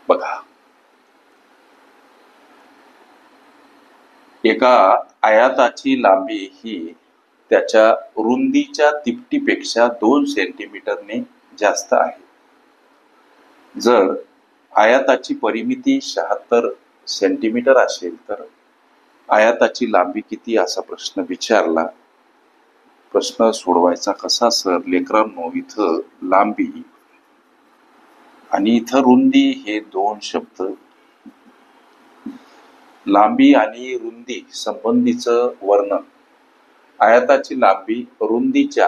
बघा, एका आयताची लांबी ही त्याच्या रुंदीच्या तिपटीपेक्षा 2 सेंटीमीटरने जास्त आहे. जर आयताची परिमिती 76 सेंटीमीटर असेल तर आयताची लांबी किती असा प्रश्न विचारला. प्रश्न सोडवायचा कसा सर? लेकरांनो, इथं लांबी आणि इथं रुंदी हे दोन शब्द, लांबी आणि रुंदी संबंधीचं वर्णन. आयताची लांबी रुंदीच्या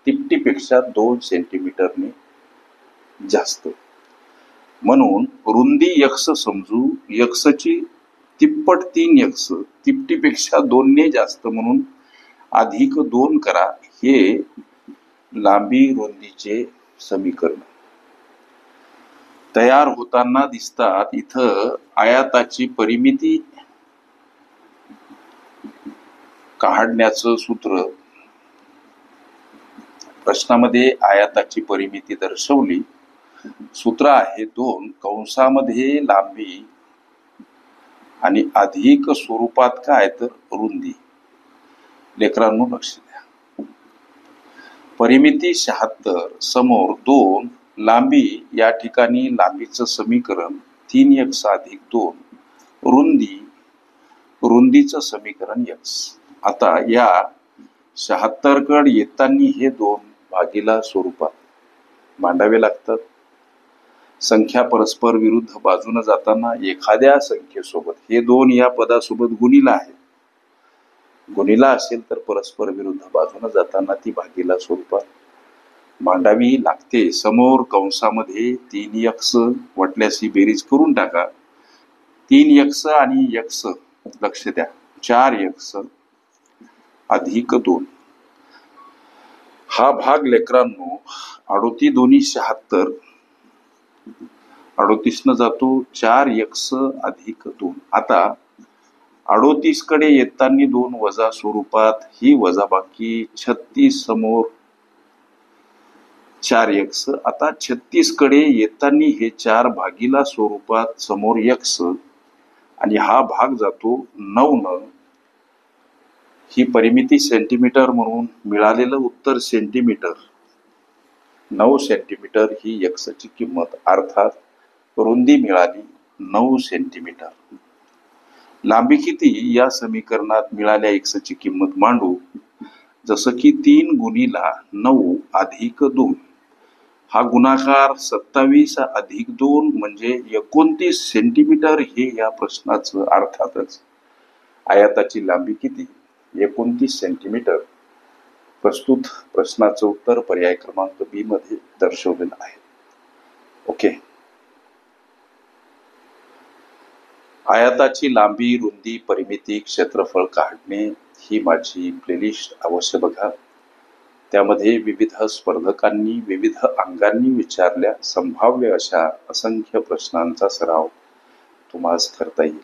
तिपटीपेक्षा 2 सेंटीमीटरने जास्त, म्हणून रुंदी x समजू. x तिप्पट 3x, तिपटीपेक्षा 2 ने जास्त म्हणून अधिक 2 करा. हे लांबी रुंदीचे समीकरण तयार होताना दिसतात. इथं आयताची परिमिती काढण्याचं सूत्र, प्रश्नामध्ये आयताची परिमिती दर्शवली. सूत्र आहे 2 कंसामध्ये लांबी आणि अधिक स्वरूपात काय तर रुंदी. लेकरांनो लक्ष द्या. परिमिती 76 समोर 2, लांबी या ठिकाणी लांबीचं समीकरण 3x अधिक 2, रुंदीचं समीकरण x. आता या 76 कडे येताना हे 2 भागीला स्वरूपात मांडावे लागतात. संख्या परस्पर विरुद्ध बाजूने जाताना एखाद्या संख्येसोबत हे 2 या पदासोबत गुणिला आहे. गुणिला असेल तर परस्पर विरुद्ध बाजूने जाताना ती भागीला स्वरूपात मांडावी लागते. समोर कंसामध्ये 3x वाटल्यास ही बेरीज करून टाका. 3x आणि x लक्ष द्या, 4x अधिक 2. हा भाग लेकरांनो 38 दोन्ही 76, 38 न जातो 4x अधिक 2. आता 38 कडे येताना 2 वजा स्वरूपात, ही वजाबाकी 36 समोर 4x. आता 36 कडे येताना हे 4 भागीला स्वरूपात समोर x आणि हा भाग जातो 9 न. ही परिमिती सेंटीमीटर म्हणून मिळालेलं उत्तर सेंटीमीटर. 9 सेंटीमीटर ही x ची किंमत, अर्थात रुंदी मिळाली 9 सेंटीमीटर. लांबी किती या समीकरणात मिळाल्या x ची किंमत मांडू. जसं की 3 गुणिला 9 अधिक 2, हा गुणाकार 27 अधिक 2 म्हणजे 29 सेंटीमीटर. हे या प्रश्नाचं अर्थातच आयताची लांबी किती? 29 सेंटीमीटर. प्रस्तुत प्रश्नाचं उत्तर पर्याय क्रमांक बी मध्ये दर्शवलेलं आहे. ओके. आयताची लांबी, रुंदी, परिमिती, क्षेत्रफळ काढणे ही माझी प्लेलिस्ट अवश्य बघा. त्यामध्ये विविध स्पर्धकांनी विविध अंगांनी विचारल्या संभाव्य अशा असंख्य प्रश्नांचा सराव तुम्हाला करता येईल.